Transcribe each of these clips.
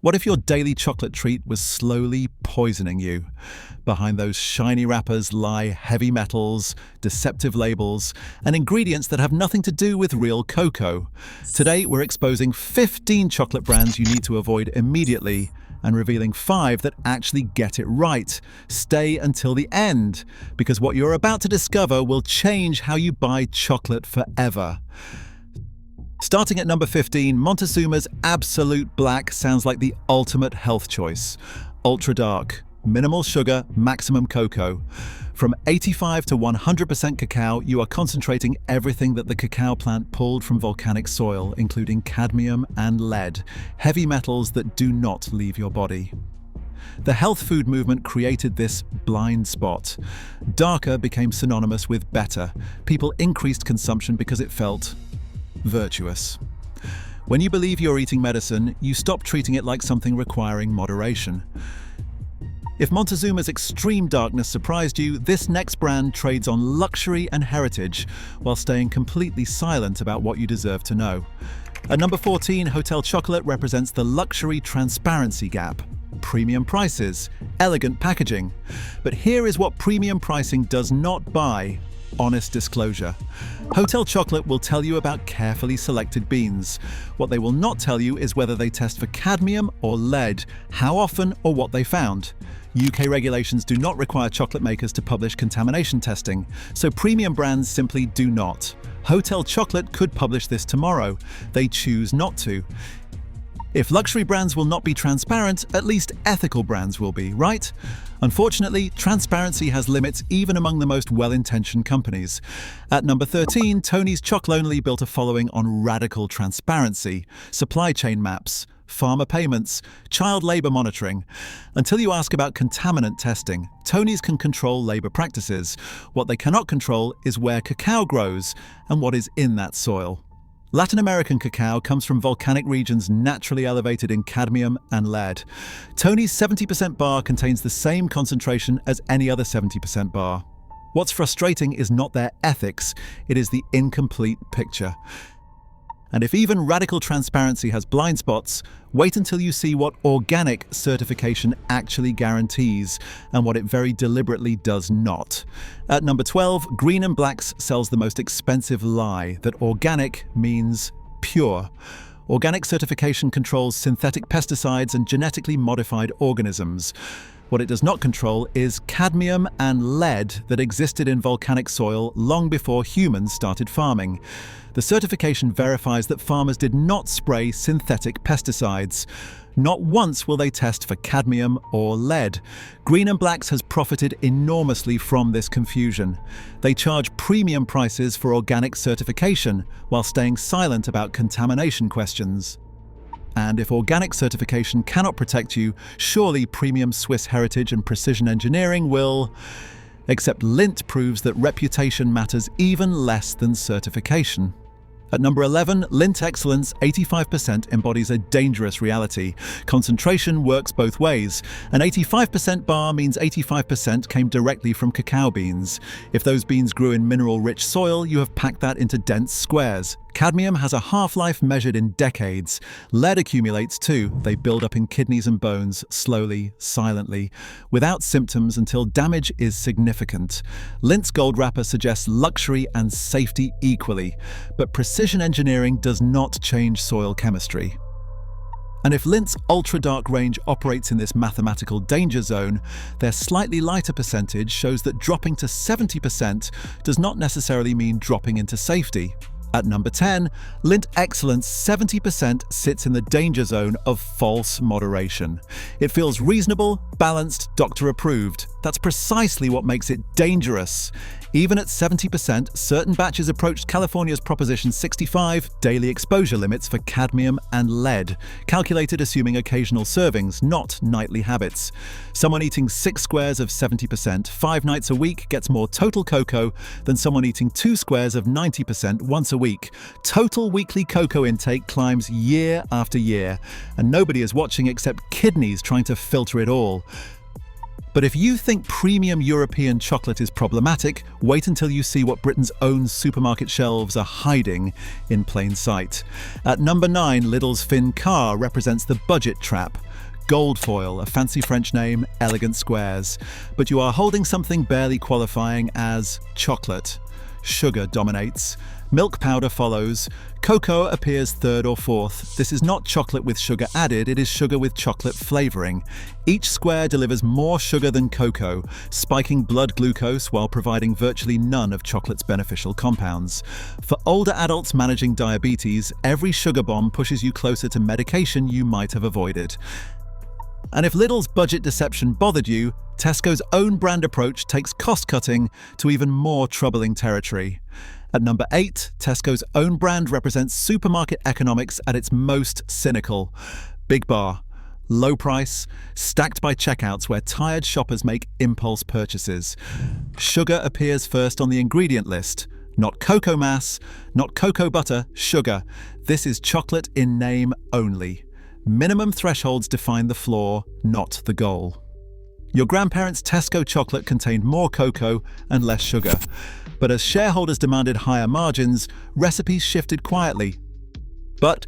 What if your daily chocolate treat was slowly poisoning you? Behind those shiny wrappers lie heavy metals, deceptive labels, and ingredients that have nothing to do with real cocoa. Today, we're exposing 15 chocolate brands you need to avoid immediately and revealing 5 that actually get it right. Stay until the end, because what you're about to discover will change how you buy chocolate forever. Starting at number 15, Montezuma's Absolute Black sounds like the ultimate health choice. Ultra dark, minimal sugar, maximum cocoa. From 85 to 100% cacao, you are concentrating everything that the cacao plant pulled from volcanic soil, including cadmium and lead, heavy metals that do not leave your body. The health food movement created this blind spot. Darker became synonymous with better. People increased consumption because it felt virtuous. When you believe you're eating medicine, you stop treating it like something requiring moderation. If Montezuma's extreme darkness surprised you, this next brand trades on luxury and heritage while staying completely silent about what you deserve to know. At number 14, Hotel Chocolate represents the luxury transparency gap. Premium prices, elegant packaging. But here is what premium pricing does not buy: honest disclosure. Hotel Chocolate will tell you about carefully selected beans. What they will not tell you is whether they test for cadmium or lead, how often, or what they found. UK regulations do not require chocolate makers to publish contamination testing, so premium brands simply do not. Hotel Chocolate could publish this tomorrow. They choose not to. If luxury brands will not be transparent, at least ethical brands will be, right? Unfortunately, transparency has limits even among the most well-intentioned companies. At number 13, Tony's Chocolonely built a following on radical transparency, supply chain maps, farmer payments, child labor monitoring. Until you ask about contaminant testing, Tony's can control labor practices. What they cannot control is where cacao grows and what is in that soil. Latin American cacao comes from volcanic regions naturally elevated in cadmium and lead. Tony's 70% bar contains the same concentration as any other 70% bar. What's frustrating is not their ethics, it is the incomplete picture. And if even radical transparency has blind spots, wait until you see what organic certification actually guarantees and what it very deliberately does not. At number 12, Green and Black's sells the most expensive lie that organic means pure. Organic certification controls synthetic pesticides and genetically modified organisms. What it does not control is cadmium and lead that existed in volcanic soil long before humans started farming. The certification verifies that farmers did not spray synthetic pesticides. Not once will they test for cadmium or lead. Green and Black's has profited enormously from this confusion. They charge premium prices for organic certification while staying silent about contamination questions. And if organic certification cannot protect you, surely premium Swiss heritage and precision engineering will. Except Lindt proves that reputation matters even less than certification. At number 11, Lindt Excellence 85% embodies a dangerous reality. Concentration works both ways. An 85% bar means 85% came directly from cacao beans. If those beans grew in mineral-rich soil, you have packed that into dense squares. Cadmium has a half-life measured in decades. Lead accumulates too. They build up in kidneys and bones, slowly, silently, without symptoms until damage is significant. Lindt's gold wrapper suggests luxury and safety equally, but precision engineering does not change soil chemistry. And if Lindt's ultra-dark range operates in this mathematical danger zone, their slightly lighter percentage shows that dropping to 70% does not necessarily mean dropping into safety. At number 10, Lindt Excellence 70% sits in the danger zone of false moderation. It feels reasonable, balanced, doctor-approved. That's precisely what makes it dangerous. Even at 70%, certain batches approached California's Proposition 65 daily exposure limits for cadmium and lead, calculated assuming occasional servings, not nightly habits. Someone eating 6 squares of 70% 5 nights a week gets more total cocoa than someone eating 2 squares of 90% once a week. Total weekly cocoa intake climbs year after year, and nobody is watching except kidneys trying to filter it all. But if you think premium European chocolate is problematic, wait until you see what Britain's own supermarket shelves are hiding in plain sight. At number 9, Lidl's Fin Car represents the budget trap. gold foil, a fancy French name, elegant squares. But you are holding something barely qualifying as chocolate. Sugar dominates. Milk powder follows. Cocoa appears third or fourth. This is not chocolate with sugar added, it is sugar with chocolate flavoring. Each square delivers more sugar than cocoa, spiking blood glucose while providing virtually none of chocolate's beneficial compounds. For older adults managing diabetes, every sugar bomb pushes you closer to medication you might have avoided. And if Lidl's budget deception bothered you, Tesco's own brand approach takes cost-cutting to even more troubling territory. At number 8, Tesco's own brand represents supermarket economics at its most cynical. Big bar, low price, stacked by checkouts where tired shoppers make impulse purchases. Sugar appears first on the ingredient list. Not cocoa mass, not cocoa butter, sugar. This is chocolate in name only. Minimum thresholds define the floor, not the goal. Your grandparents' Tesco chocolate contained more cocoa and less sugar. But as shareholders demanded higher margins, recipes shifted quietly. But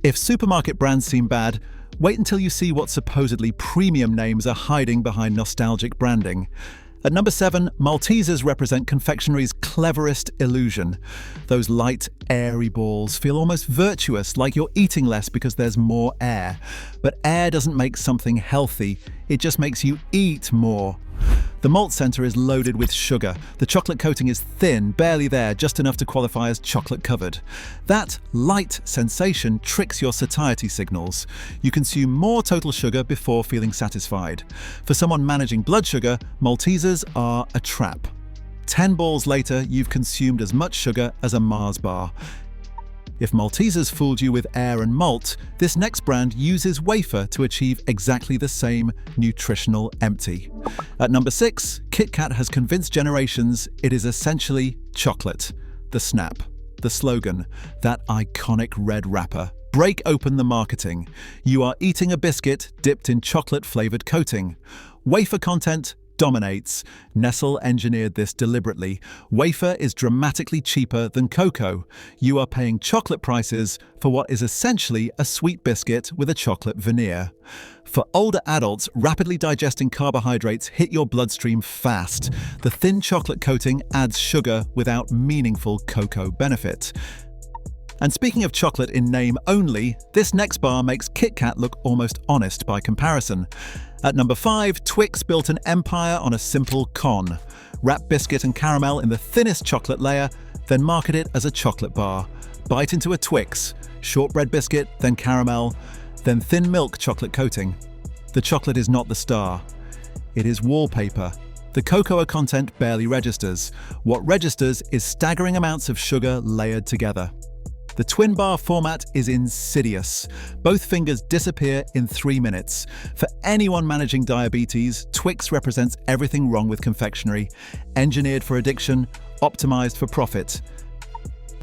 if supermarket brands seem bad, wait until you see what supposedly premium names are hiding behind nostalgic branding. At number 7, Maltesers represent confectionery's cleverest illusion. Those light, airy balls feel almost virtuous, like you're eating less because there's more air. But air doesn't make something healthy, it just makes you eat more. The malt center is loaded with sugar. The chocolate coating is thin, barely there, just enough to qualify as chocolate covered. That light sensation tricks your satiety signals. You consume more total sugar before feeling satisfied. For someone managing blood sugar, Maltesers are a trap. 10 balls later, you've consumed as much sugar as a Mars bar. If Maltesers fooled you with air and malt, this next brand uses wafer to achieve exactly the same nutritional empty. At number 6, Kit Kat has convinced generations it is essentially chocolate. The snap, the slogan, that iconic red wrapper. Break open the marketing. You are eating a biscuit dipped in chocolate-flavored coating. Wafer content dominates. Nestle engineered this deliberately. Wafer is dramatically cheaper than cocoa. You are paying chocolate prices for what is essentially a sweet biscuit with a chocolate veneer. For older adults, rapidly digesting carbohydrates hit your bloodstream fast. The thin chocolate coating adds sugar without meaningful cocoa benefit. And speaking of chocolate in name only, this next bar makes Kit Kat look almost honest by comparison. At number 5, Twix built an empire on a simple con. Wrap biscuit and caramel in the thinnest chocolate layer, then market it as a chocolate bar. Bite into a Twix, shortbread biscuit, then caramel, then thin milk chocolate coating. The chocolate is not the star. It is wallpaper. The cocoa content barely registers. What registers is staggering amounts of sugar layered together. The twin bar format is insidious. Both fingers disappear in 3 minutes. For anyone managing diabetes, Twix represents everything wrong with confectionery. Engineered for addiction, optimized for profit.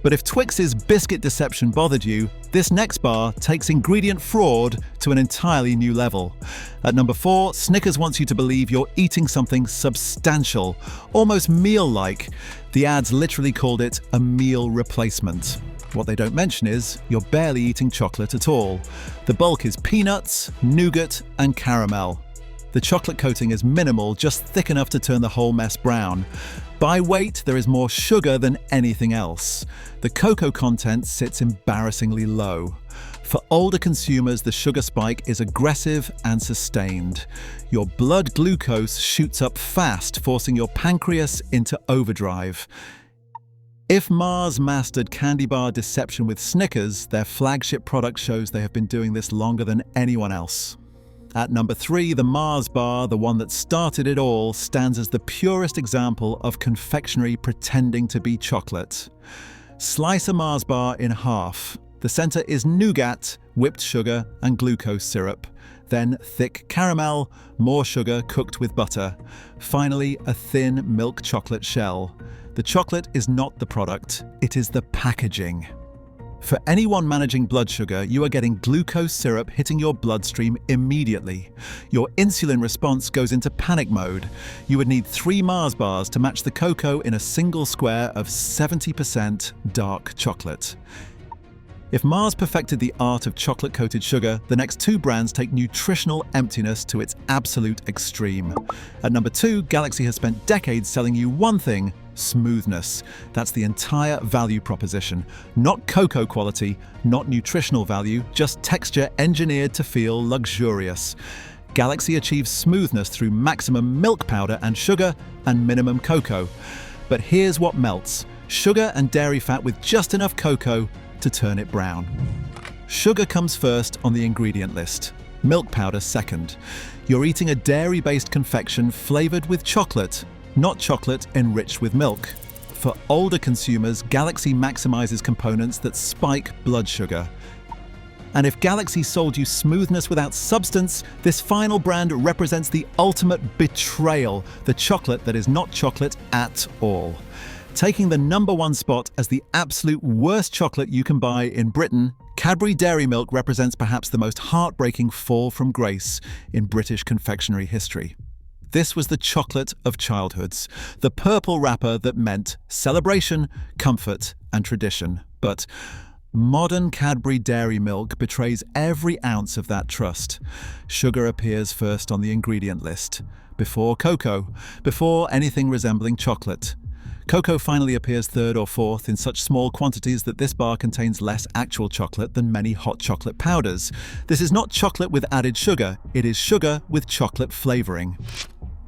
But if Twix's biscuit deception bothered you, this next bar takes ingredient fraud to an entirely new level. At number 4, Snickers wants you to believe you're eating something substantial, almost meal-like. The ads literally called it a meal replacement. What they don't mention is you're barely eating chocolate at all. The bulk is peanuts, nougat, and caramel. The chocolate coating is minimal, just thick enough to turn the whole mess brown. By weight, there is more sugar than anything else. The cocoa content sits embarrassingly low. For older consumers, the sugar spike is aggressive and sustained. Your blood glucose shoots up fast, forcing your pancreas into overdrive. If Mars mastered candy bar deception with Snickers, their flagship product shows they have been doing this longer than anyone else. At number 3, the Mars bar, the one that started it all, stands as the purest example of confectionery pretending to be chocolate. Slice a Mars bar in half. The center is nougat, whipped sugar, and glucose syrup. Then thick caramel, more sugar cooked with butter. Finally, a thin milk chocolate shell. The chocolate is not the product, it is the packaging. For anyone managing blood sugar, you are getting glucose syrup hitting your bloodstream immediately. Your insulin response goes into panic mode. You would need 3 Mars bars to match the cocoa in a single square of 70% dark chocolate. If Mars perfected the art of chocolate-coated sugar, the next two brands take nutritional emptiness to its absolute extreme. At number 2, Galaxy has spent decades selling you one thing: smoothness. That's the entire value proposition. Not cocoa quality, not nutritional value, just texture engineered to feel luxurious. Galaxy achieves smoothness through maximum milk powder and sugar and minimum cocoa. But here's what melts: sugar and dairy fat with just enough cocoa to turn it brown. Sugar comes first on the ingredient list, milk powder second. You're eating a dairy-based confection flavored with chocolate, not chocolate enriched with milk. For older consumers, Galaxy maximizes components that spike blood sugar. And if Galaxy sold you smoothness without substance, this final brand represents the ultimate betrayal, the chocolate that is not chocolate at all. Taking the number 1 spot as the absolute worst chocolate you can buy in Britain, Cadbury Dairy Milk represents perhaps the most heartbreaking fall from grace in British confectionery history. This was the chocolate of childhoods, the purple wrapper that meant celebration, comfort, and tradition. But modern Cadbury Dairy Milk betrays every ounce of that trust. Sugar appears first on the ingredient list, before cocoa, before anything resembling chocolate. Cocoa finally appears third or fourth in such small quantities that this bar contains less actual chocolate than many hot chocolate powders. This is not chocolate with added sugar, it is sugar with chocolate flavoring.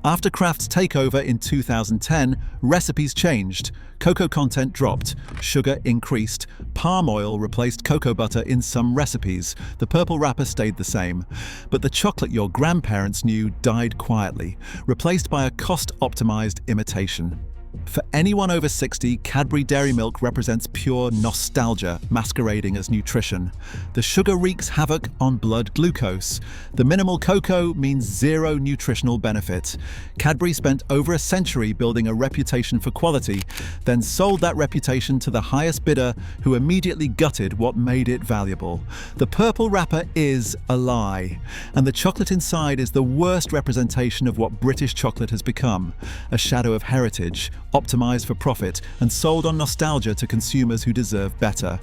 After Kraft's takeover in 2010, recipes changed. Cocoa content dropped, sugar increased, palm oil replaced cocoa butter in some recipes. The purple wrapper stayed the same. But the chocolate your grandparents knew died quietly, replaced by a cost-optimized imitation. For anyone over 60, Cadbury Dairy Milk represents pure nostalgia masquerading as nutrition. The sugar wreaks havoc on blood glucose. The minimal cocoa means zero nutritional benefit. Cadbury spent over a century building a reputation for quality, then sold that reputation to the highest bidder, who immediately gutted what made it valuable. The purple wrapper is a lie, and the chocolate inside is the worst representation of what British chocolate has become: a shadow of heritage, optimized for profit and sold on nostalgia to consumers who deserve better.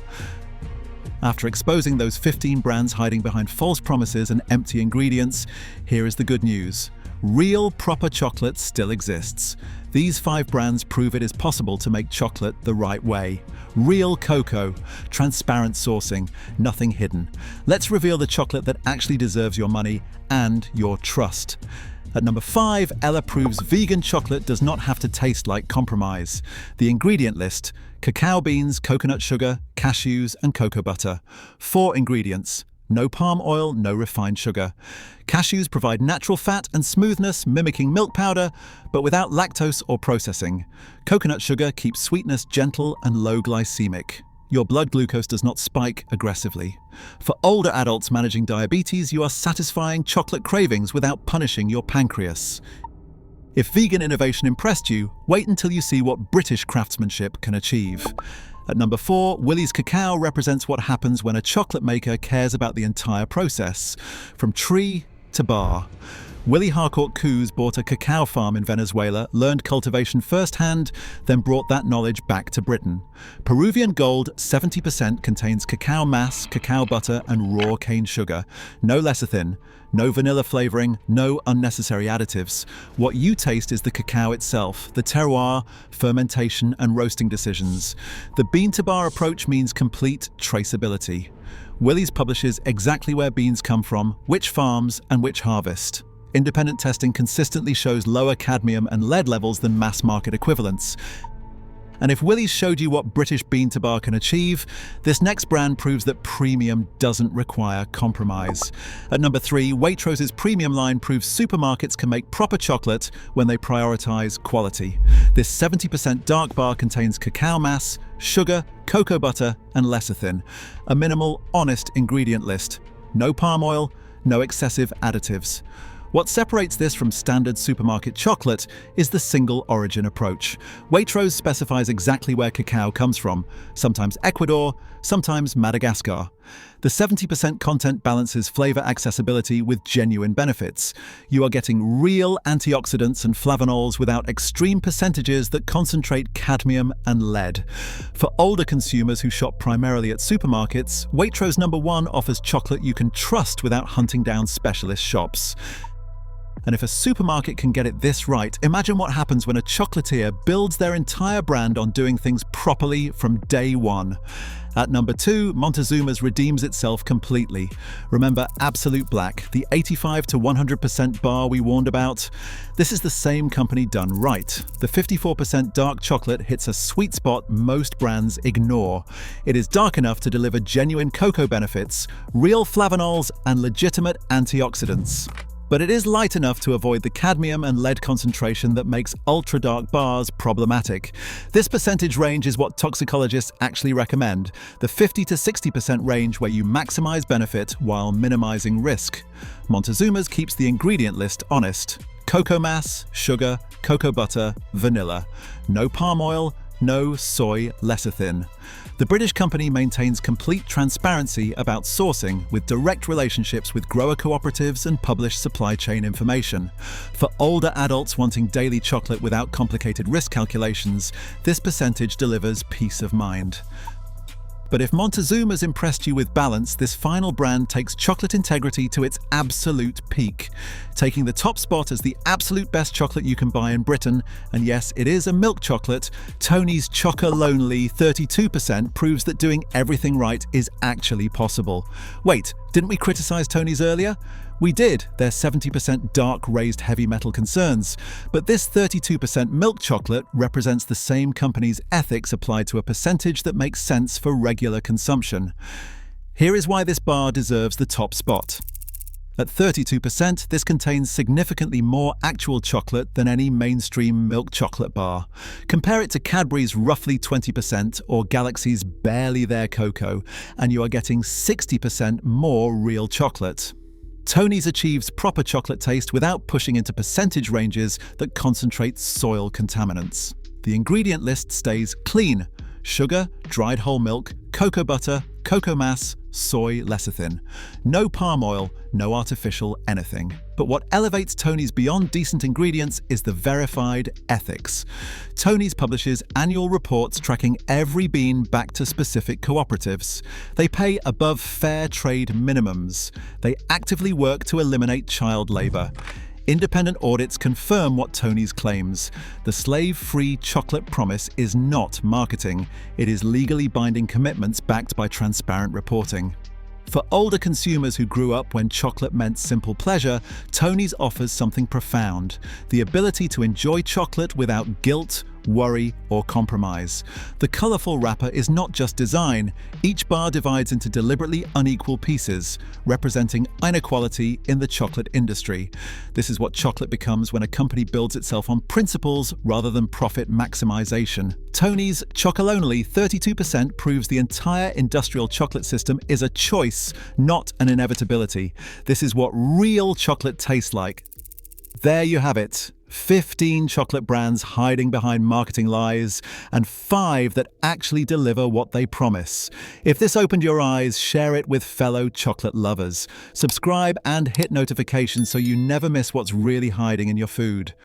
After exposing those 15 brands hiding behind false promises and empty ingredients, here is the good news. Real, proper chocolate still exists. These 5 brands prove it is possible to make chocolate the right way. Real cocoa, transparent sourcing, nothing hidden. Let's reveal the chocolate that actually deserves your money and your trust. At number 5, Ella proves vegan chocolate does not have to taste like compromise. The ingredient list: cacao beans, coconut sugar, cashews, and cocoa butter. 4 ingredients: no palm oil, no refined sugar. Cashews provide natural fat and smoothness, mimicking milk powder, but without lactose or processing. Coconut sugar keeps sweetness gentle and low glycemic. Your blood glucose does not spike aggressively. For older adults managing diabetes, you are satisfying chocolate cravings without punishing your pancreas. If vegan innovation impressed you, wait until you see what British craftsmanship can achieve. At number 4, Willie's Cacao represents what happens when a chocolate maker cares about the entire process, from tree to bar. Willie Harcourt Coos bought a cacao farm in Venezuela, learned cultivation firsthand, then brought that knowledge back to Britain. Peruvian Gold 70% contains cacao mass, cacao butter, and raw cane sugar. No lecithin, no vanilla flavoring, no unnecessary additives. What you taste is the cacao itself, the terroir, fermentation, and roasting decisions. The bean-to-bar approach means complete traceability. Willie's publishes exactly where beans come from, which farms, and which harvest. Independent testing consistently shows lower cadmium and lead levels than mass-market equivalents. And if Willie's showed you what British bean-to-bar can achieve, this next brand proves that premium doesn't require compromise. At number 3, Waitrose's premium line proves supermarkets can make proper chocolate when they prioritize quality. This 70% dark bar contains cacao mass, sugar, cocoa butter, and lecithin. A minimal, honest ingredient list. No palm oil, no excessive additives. What separates this from standard supermarket chocolate is the single origin approach. Waitrose specifies exactly where cacao comes from, sometimes Ecuador, sometimes Madagascar. The 70% content balances flavor accessibility with genuine benefits. You are getting real antioxidants and flavonols without extreme percentages that concentrate cadmium and lead. For older consumers who shop primarily at supermarkets, Waitrose No. 1 offers chocolate you can trust without hunting down specialist shops. And if a supermarket can get it this right, imagine what happens when a chocolatier builds their entire brand on doing things properly from day one. At number 2, Montezuma's redeems itself completely. Remember Absolute Black, the 85 to 100% bar we warned about? This is the same company done right. The 54% dark chocolate hits a sweet spot most brands ignore. It is dark enough to deliver genuine cocoa benefits, real flavonols, and legitimate antioxidants. But it is light enough to avoid the cadmium and lead concentration that makes ultra-dark bars problematic. This percentage range is what toxicologists actually recommend, the 50 to 60% range where you maximize benefit while minimizing risk. Montezuma's keeps the ingredient list honest. Cocoa mass, sugar, cocoa butter, vanilla. No palm oil, no soy lecithin. The British company maintains complete transparency about sourcing with direct relationships with grower cooperatives and published supply chain information. For older adults wanting daily chocolate without complicated risk calculations, this percentage delivers peace of mind. But if Montezuma's impressed you with balance, this final brand takes chocolate integrity to its absolute peak, taking the top spot as the absolute best chocolate you can buy in Britain. And yes, it is a milk chocolate. Tony's Chocolonely 32% proves that doing everything right is actually possible. Wait, didn't we criticize Tony's earlier? We did, their 70% dark raised heavy metal concerns, but this 32% milk chocolate represents the same company's ethics applied to a percentage that makes sense for regular consumption. Here is why this bar deserves the top spot. At 32%, this contains significantly more actual chocolate than any mainstream milk chocolate bar. Compare it to Cadbury's roughly 20% or Galaxy's barely there cocoa, and you are getting 60% more real chocolate. Tony's achieves proper chocolate taste without pushing into percentage ranges that concentrate soil contaminants. The ingredient list stays clean: sugar, dried whole milk, cocoa butter, cocoa mass, soy lecithin. No palm oil, no artificial anything. But what elevates Tony's beyond decent ingredients is the verified ethics. Tony's publishes annual reports tracking every bean back to specific cooperatives. They pay above fair trade minimums. They actively work to eliminate child labor. Independent audits confirm what Tony's claims. The slave-free chocolate promise is not marketing. It is legally binding commitments backed by transparent reporting. For older consumers who grew up when chocolate meant simple pleasure, Tony's offers something profound: the ability to enjoy chocolate without guilt, worry, or compromise. The colorful wrapper is not just design. Each bar divides into deliberately unequal pieces, representing inequality in the chocolate industry. This is what chocolate becomes when a company builds itself on principles rather than profit maximization. Tony's Chocolonely 32% proves the entire industrial chocolate system is a choice, not an inevitability. This is what real chocolate tastes like. There you have it. 15 chocolate brands hiding behind marketing lies, and 5 that actually deliver what they promise. If this opened your eyes, share it with fellow chocolate lovers. Subscribe and hit notifications so you never miss what's really hiding in your food.